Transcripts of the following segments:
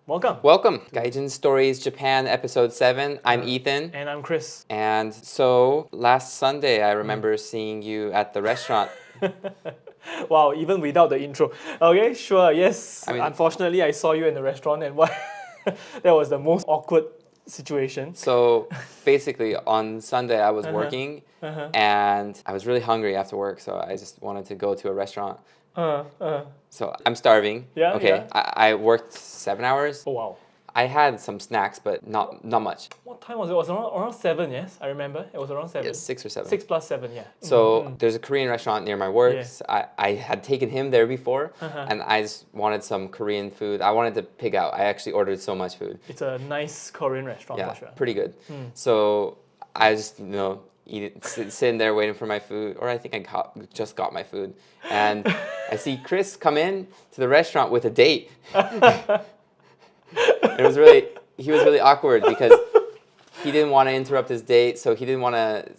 Welcome. Welcome, Gaijin Stories Japan Episode 7. I'm Ethan. And I'm Chris. And so, last Sunday, I remember seeing you at the restaurant. Wow, even without the intro. Okay, sure, yes. I mean- Unfortunately, I saw you in the restaurant and that was the most awkward situation. So, basically, on Sunday, I was working and I was really hungry after work, so I just wanted to go to a restaurant. So, I'm starving. Yeah, Okay, yeah. I worked 7 hours. Oh, wow. I had some snacks, but not much. What time was it? It was around 7, yes? I remember. It was around 7. Yes, 6 or 7. 6 plus 7, yeah. So there's a Korean restaurant near my work. Yeah. So I had taken him there before, and I just wanted some Korean food. I wanted to pig out. I actually ordered so much food. It's a nice Korean restaurant Yeah, for sure. pretty good. So I just sitting there waiting for my food, or I think just got my food, and I see Chris come in to the restaurant with a date. He was really awkward because he didn't want to interrupt his date, so he didn't want to.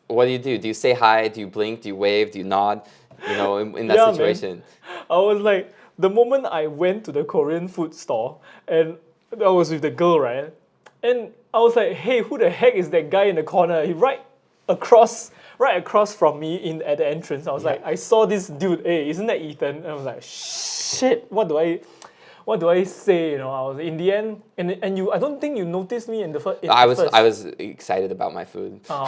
What do? Do you say hi? Do you blink? Do you wave? Do you nod? You know, in that Yeah, situation. Man. I was like, the moment I went to the Korean food store and I was with the girl, right? And I was like, hey, who the heck is that guy in the corner? He right across from me at the entrance. I was like, I saw this dude. Hey, isn't that Ethan? And I was like, shit, what do I say? You know, I was in the end, and you. I don't think you noticed me in the first. I was excited about my food. Oh,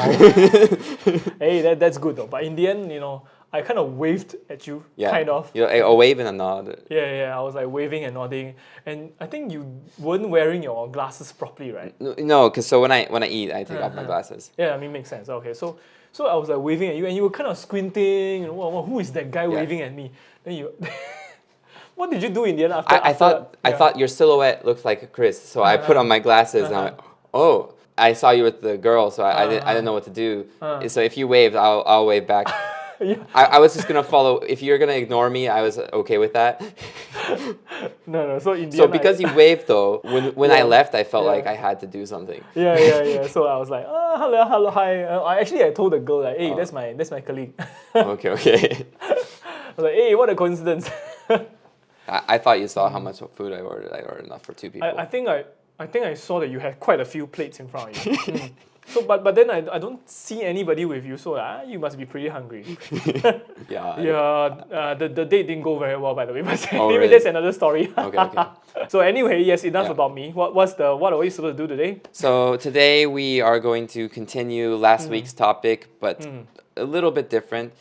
hey, that's good though. But in the end, you know, I kind of waved at you, Yeah. kind of. You know, a wave and a nod. Yeah. I was like waving and nodding, and I think you weren't wearing your glasses properly, right? No, because so when I eat, I take off my glasses. Yeah, I mean, makes sense. Okay, so I was like waving at you, and you were kind of squinting. You know, who is that guy waving at me? Then you. What did you do in the end after? I thought your silhouette looked like Chris, so I put on my glasses and I went, oh, I saw you with the girl, so I didn't know what to do. So if you waved, I'll wave back. Yeah. I was just gonna follow. If you're gonna ignore me, I was okay with that. No. So in the So end, because you waved though, when I left, I felt like I had to do something. Yeah. So I was like, hello, hi. I told the girl like, hey, that's my colleague. Okay. I was like, hey, what a coincidence. I thought you saw how much food I ordered. I ordered enough for 2 people. I think I saw that you had quite a few plates in front of you. So, but then I don't see anybody with you, so you must be pretty hungry. Yeah. The date didn't go very well, by the way. But Oh, anyway, really? that's another story. Okay. So anyway, yes, enough Yeah. about me. What are we supposed to do today? So today we are going to continue last week's topic, but a little bit different.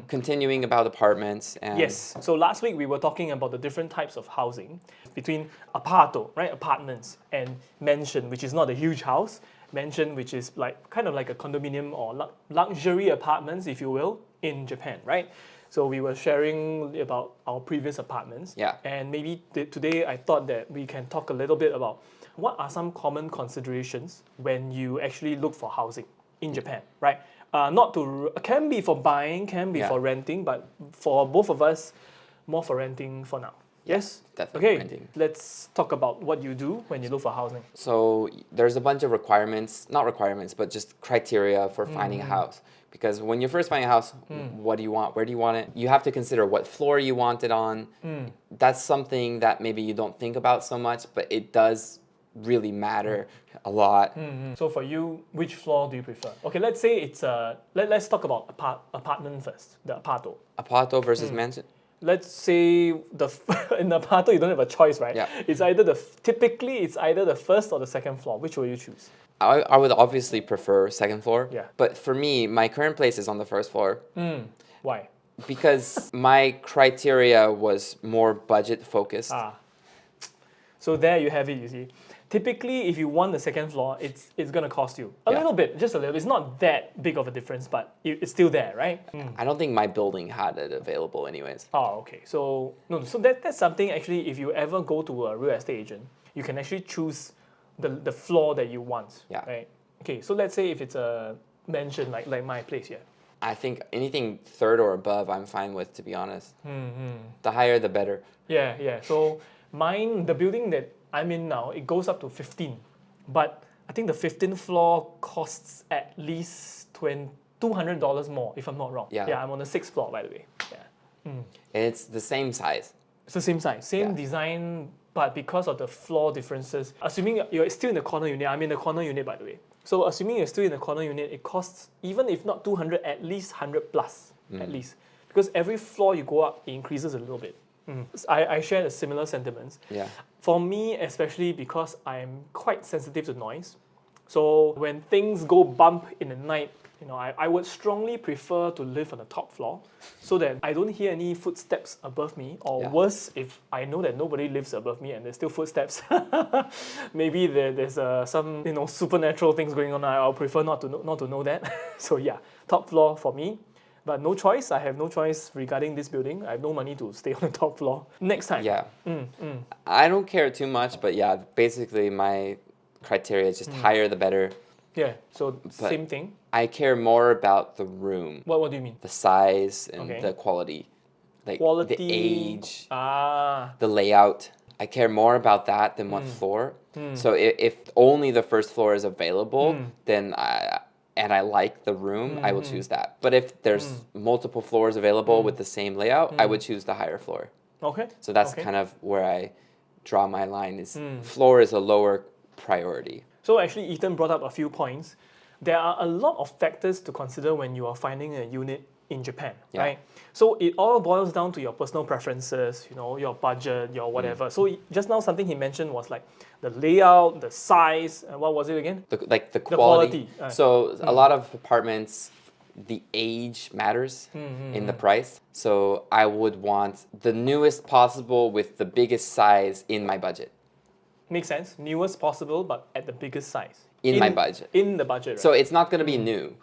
Continuing about apartments and Yes. So last week we were talking about the different types of housing between apartments, and mansion, which is not a huge house. Mansion, which is kind of like a condominium or luxury apartments, if you will, in Japan, right? So we were sharing about our previous apartments. Yeah. And maybe today I thought that we can talk a little bit about what are some common considerations when you actually look for housing in Japan, right? Can be for buying, can be for renting, but for both of us, more for renting for now. Yes? definitely Okay, renting. let's talk about what you do when you look for housing. So there's a bunch of not requirements, but just criteria for finding a house. Because when you're first finding a house, what do you want? Where do you want it? You have to consider what floor you want it on. That's something that maybe you don't think about so much, but it does really matter a lot. So for you, which floor do you prefer? Okay, let's say it's let's talk about apartment first, the aparto. Aparto versus mansion. Let's say in the aparto you don't have a choice, right? Yeah. It's typically it's either the first or the second floor. Which will you choose? I would obviously prefer second floor. Yeah. But for me, my current place is on the first floor. Why? Because my criteria was more budget focused. So there you have it, you see. Typically, if you want the second floor, it's going to cost you a little bit, just a little. It's not that big of a difference, but it's still there, right? I don't think my building had it available anyways. Oh, okay. So that's something actually. If you ever go to a real estate agent, you can actually choose the floor that you want. Yeah. Right. Okay. So let's say if it's a mansion like my place here. I think anything third or above, I'm fine with, to be honest. The higher, the better. Yeah. So mine, the building that I'm in now, it goes up to 15, but I think the 15th floor costs at least $200 more, if I'm not wrong. Yeah. I'm on the 6th floor, by the way. Yeah. And it's the same size. It's the same size, same design, but because of the floor differences, assuming you're still in the corner unit, I'm in the corner unit by the way. So assuming you're still in the corner unit, it costs, even if not 200, at least 100 plus, at least. Because every floor you go up, it increases a little bit. I share the similar sentiments. Yeah. For me, especially because I'm quite sensitive to noise. So when things go bump in the night, I would strongly prefer to live on the top floor so that I don't hear any footsteps above me, or worse, if I know that nobody lives above me and there's still footsteps, maybe there's some supernatural things going on. I'll prefer not to know that. So yeah, top floor for me. But no choice. I have no choice regarding this building. I have no money to stay on the top floor. Next time. Yeah. I don't care too much, but yeah, basically my criteria is just higher the better. Yeah, so But same thing. I care more about the room, What do you mean? the size and Okay. the quality. Like Quality. the age, Ah. the layout. I care more about that than what floor. So if only the first floor is available, then I like the room, I will choose that. But if there's multiple floors available with the same layout, I would choose the higher floor. Okay. So that's okay. kind of where I draw my line. Is floor is a lower priority. So actually, Ethan brought up a few points. There are a lot of factors to consider when you are finding a unit in Japan, right? So it all boils down to your personal preferences, your budget, your whatever. So just now something he mentioned was like the layout, the size, and what was it again? The quality. quality. So a lot of apartments, the age matters in the price. So I would want the newest possible with the biggest size in my budget. Makes sense. Newest possible, but at the biggest size. In my budget. In the budget, right? So it's not going to be new,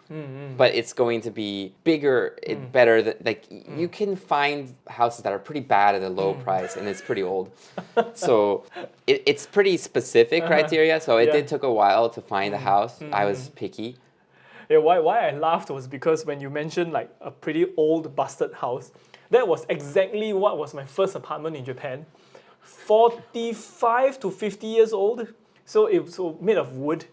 but it's going to be bigger, better. You can find houses that are pretty bad at a low price, and it's pretty old. So it's pretty specific criteria. So it did took a while to find a house. I was picky. Yeah, why I laughed was because when you mentioned like a pretty old busted house, that was exactly what was my first apartment in Japan. 45 to 50 years old. So it was made of wood.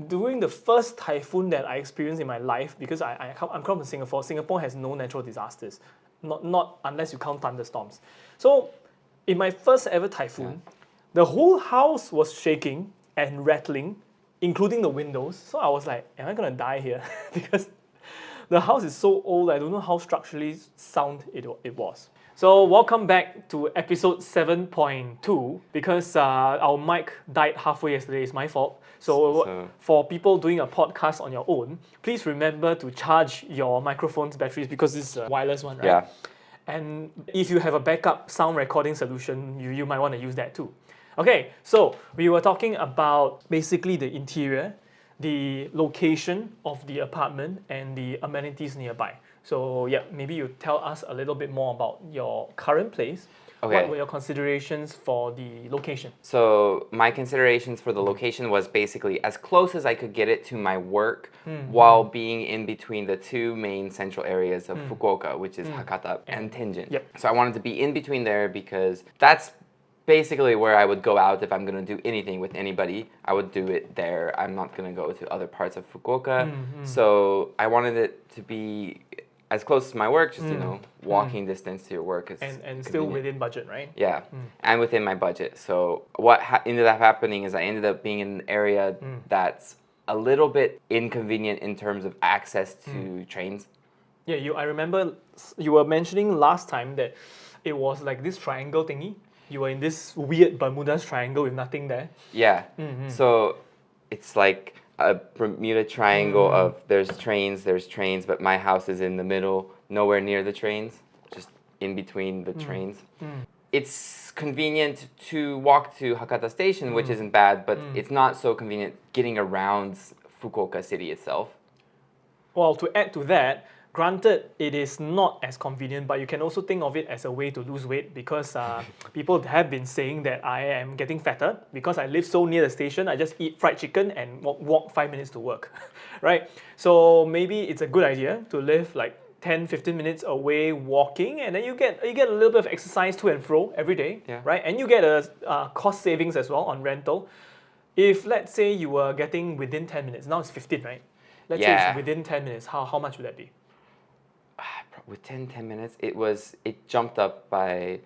During the first typhoon that I experienced in my life, because I'm from Singapore, Singapore has no natural disasters, not unless you count thunderstorms. So in my first ever typhoon, the whole house was shaking and rattling, including the windows. So I was like, am I gonna die here? Because the house is so old, I don't know how structurally sound it was. So welcome back to episode 7.2, because our mic died halfway yesterday. It's my fault. So for people doing a podcast on your own, please remember to charge your microphone's batteries, because this is a wireless one, right? Yeah. And if you have a backup sound recording solution, you might want to use that too. Okay, so we were talking about basically the interior, the location of the apartment, and the amenities nearby. So yeah, maybe you tell us a little bit more about your current place. Okay. What were your considerations for the location? So my considerations for the location was basically as close as I could get it to my work while being in between the two main central areas of Fukuoka, which is Hakata and Tenjin. Yep. So I wanted to be in between there because that's basically where I would go out if I'm going to do anything with anybody. I would do it there. I'm not going to go to other parts of Fukuoka. So I wanted it to be as close to my work, just walking distance to your work is and still within budget, right? Yeah, and within my budget. So what ended up happening is I ended up being in an area that's a little bit inconvenient in terms of access to trains. Yeah, I remember you were mentioning last time that it was like this triangle thingy. You were in this weird Bermuda's triangle with nothing there. Yeah, so it's like a Bermuda Triangle of there's trains, but my house is in the middle, nowhere near the trains, just in between the trains. It's convenient to walk to Hakata Station, which isn't bad, but it's not so convenient getting around Fukuoka city itself. Well, to add to that, granted, it is not as convenient, but you can also think of it as a way to lose weight, because people have been saying that I am getting fatter because I live so near the station. I just eat fried chicken and walk 5 minutes to work, right? So maybe it's a good idea to live like 10-15 minutes away walking, and then you get a little bit of exercise to and fro every day, right? And you get a cost savings as well on rental. If let's say you were getting within 10 minutes, now it's 15, right? Let's say it's within 10 minutes, how much would that be? Within 10 minutes, it jumped up by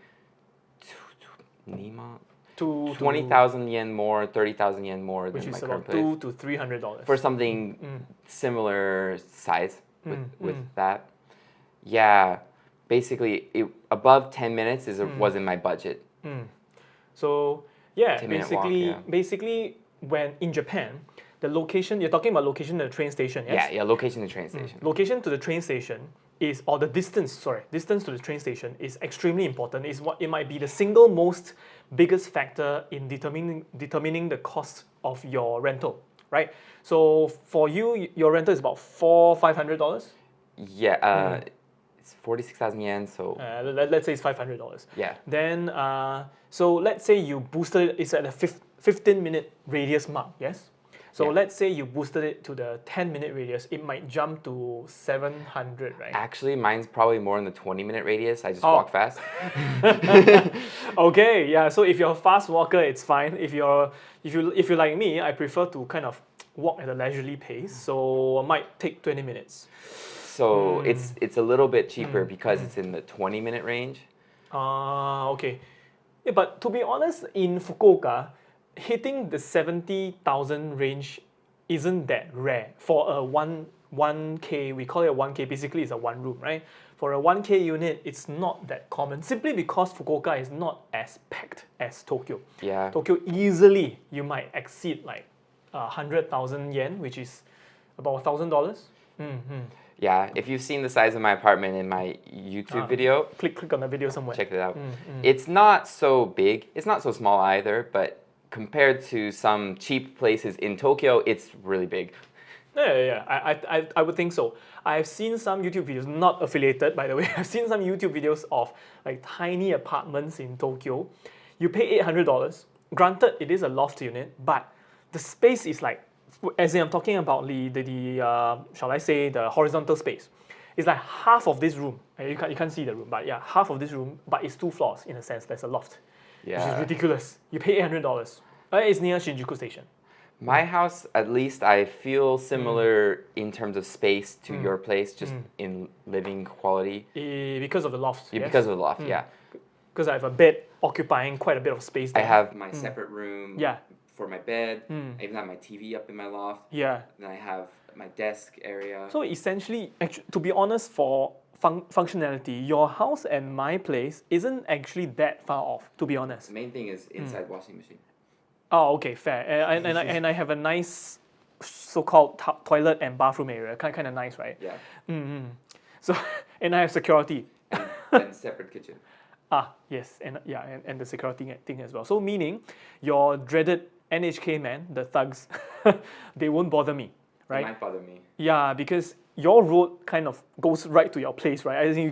2 to 20,000 yen more, 30,000 yen more which than my is current about place. $200 to $300 For something similar size with that. Yeah, basically above 10 minutes was in my budget. So yeah, 10-minute walk, yeah. basically when in Japan, the location you're talking about location to the train station, yes? Yeah, location to train station. Location to the train station is, or the distance to the train station is extremely important. It might be the single most biggest factor in determining the cost of your rental, right? So for you, your rental is about $500. Yeah, it's 46,000 yen, so Let's say it's $500. yeah. Then so let's say you boosted it. It's at a 15-minute radius mark, yes. So Yeah. let's say you boosted it to the 10-minute radius, it might jump to 700, right? Actually, mine's probably more in the 20-minute radius. I just walk fast. Okay, yeah. So if you're a fast walker, it's fine. If you're like me, I prefer to kind of walk at a leisurely pace. So I might take 20 minutes. So it's a little bit cheaper because it's in the 20-minute range. Okay. Yeah, but to be honest, in Fukuoka, hitting the 70,000 range isn't that rare for a 1K. We call it a 1K. Basically, it's a one room, right? For a 1K unit, it's not that common simply because Fukuoka is not as packed as Tokyo. Yeah. Tokyo easily you might exceed like 100,000 yen, which is about $1,000. Yeah, if you've seen the size of my apartment in my YouTube video, Click on the video somewhere. check it out. It's not so big. It's not so small either, but compared to some cheap places in Tokyo, it's really big. Yeah. I would think so. I've seen some YouTube videos, not affiliated by the way. I've seen some YouTube videos of like tiny apartments in Tokyo. You pay $800. Granted, it is a loft unit, but the space is like, as in I'm talking about the shall I say the horizontal space. It's like half of this room. You can't see the room, but yeah, half of this room, but it's 2 floors in a sense. There's a loft. Which is ridiculous. You pay $800. It's near Shinjuku Station. My house, at least, I feel similar in terms of space to your place, just in living quality. Because of the loft. Yeah, yes? because of the loft, yeah. Because I have a bed occupying quite a bit of space there. I have my separate room Yeah. for my bed. I even have my TV up in my loft. Yeah. Then I have my desk area. So essentially, to be honest, for functionality, your house and my place isn't actually that far off, to be honest. The main thing is inside washing machine. Oh, okay, fair. And I have a nice so-called toilet and bathroom area. Kind of nice, right? Yeah. So, and I have security. And separate kitchen. Yes, and the security thing as well. So meaning, your dreaded NHK men, the thugs, they won't bother me, right? It might bother me. Yeah, because your road kind of goes right to your place, right? I think you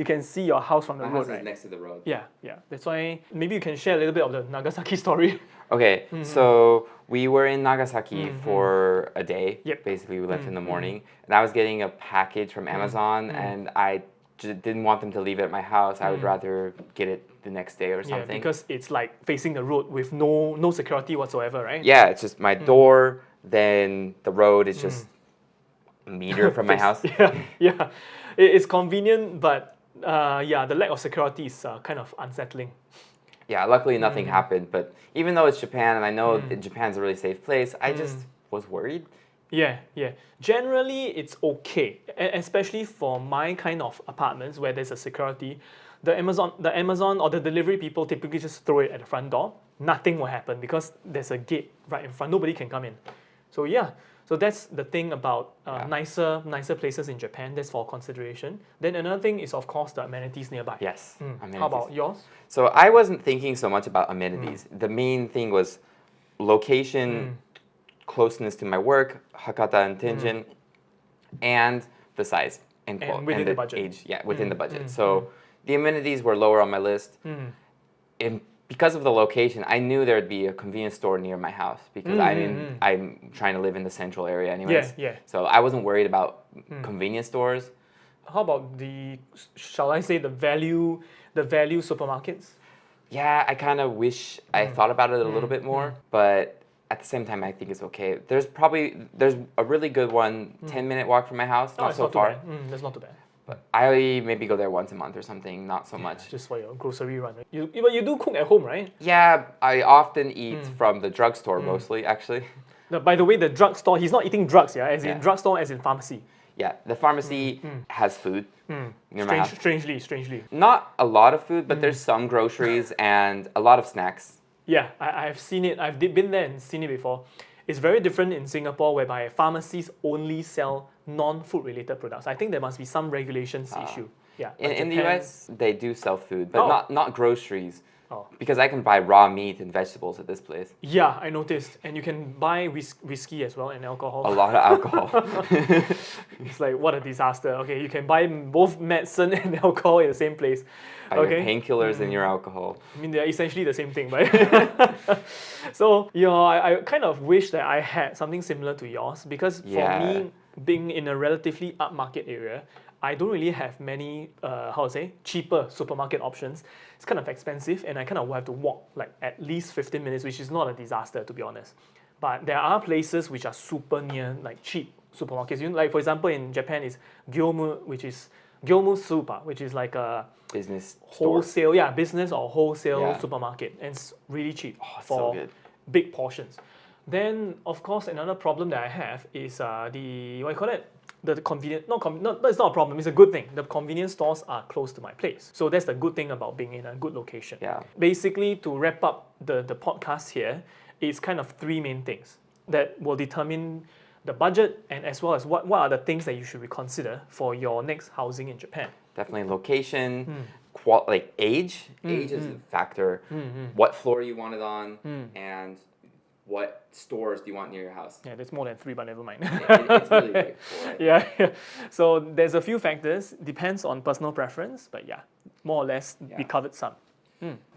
can see your house from the My road, house right? is next to the road. Yeah. That's why maybe you can share a little bit of the Nagasaki story. Okay, so we were in Nagasaki for a day. Yep. Basically, we left in the morning, and I was getting a package from Amazon, and I didn't want them to leave it at my house. I would rather get it the next day or something. Yeah, because it's like facing the road with no security whatsoever, right? Yeah, it's just my door, then the road is just a meter from my house. Yeah. It's convenient, but the lack of security is kind of unsettling. Yeah, luckily nothing happened, but even though it's Japan and I know that Japan's a really safe place, I just was worried. Yeah. Generally, it's okay, especially for my kind of apartments where there's a security. The Amazon or the delivery people typically just throw it at the front door. Nothing will happen because there's a gate right in front. Nobody can come in. So yeah, so that's the thing about nicer places in Japan. That's for consideration. Then another thing is of course the amenities nearby. Yes. Amenities. How about yours? So I wasn't thinking so much about amenities. The main thing was location, closeness to my work, Hakata and Tenjin, and the size and within the budget. age. Yeah, within the budget. So the amenities were lower on my list. And because of the location, I knew there would be a convenience store near my house because I'm trying to live in the central area anyways. Yeah. So I wasn't worried about convenience stores. How about shall I say the value supermarkets? Yeah, I kind of wish I thought about it a little bit more, but at the same time, I think it's okay. There's a really good one, 10-minute walk from my house, not so far. That's not too bad. But I maybe go there once a month or something, not so much. Just for your grocery run. Right? But you do cook at home, right? Yeah, I often eat from the drugstore mostly, actually. No, by the way, the drugstore, he's not eating drugs, yeah? As in Yeah. drugstore, as in pharmacy. Yeah, the pharmacy has food near my house. Strangely. Not a lot of food, but there's some groceries and a lot of snacks. Yeah, I've seen it. I've been there and seen it before. It's very different in Singapore, whereby pharmacies only sell non-food related products. I think there must be some regulations issue. Yeah. In the Japan- US, they do sell food, but Oh. not groceries. Oh. Because I can buy raw meat and vegetables at this place. Yeah, I noticed. And you can buy whiskey as well and alcohol. A lot of alcohol. It's like, what a disaster. Okay, you can buy both medicine and alcohol in the same place. Buy your Okay. painkillers and your alcohol. I mean, they're essentially the same thing, right? So, I kind of wish that I had something similar to yours because for Yeah. me, being in a relatively upmarket area, I don't really have many, cheaper supermarket options. It's kind of expensive and I kind of will have to walk like at least 15 minutes, which is not a disaster to be honest. But there are places which are super near, like cheap supermarkets. Like for example, in Japan is Gyomu Super, which is like a Business store. wholesale, business or wholesale Yeah. supermarket, and it's really cheap it's for so good. big portions. Then, of course, another problem that I have is the what you call it, the convenient. It's not a problem. It's a good thing. The convenience stores are close to my place, so that's the good thing about being in a good location. Yeah. Basically, to wrap up the podcast here, it's kind of three main things that will determine the budget and as well as what are the things that you should consider for your next housing in Japan. Definitely location, like age. Age is a factor. What floor you want it on, and what stores do you want near your house. Yeah, there's more than three, but never mind. It's really big. Right? Yeah. So there's a few factors. Depends on personal preference, but yeah, more or less we covered some.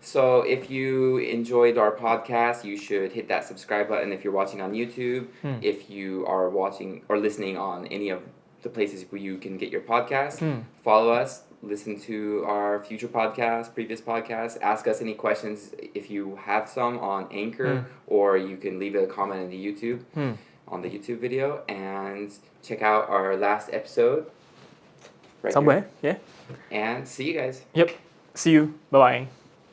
So if you enjoyed our podcast, you should hit that subscribe button if you're watching on YouTube. If you are watching or listening on any of the places where you can get your podcasts, follow us, listen to our future podcasts, previous podcasts, ask us any questions if you have some on Anchor, or you can leave a comment in the YouTube, on the YouTube video, and check out our last episode right Somewhere, here. And see you guys. Yep. See you. Bye-bye.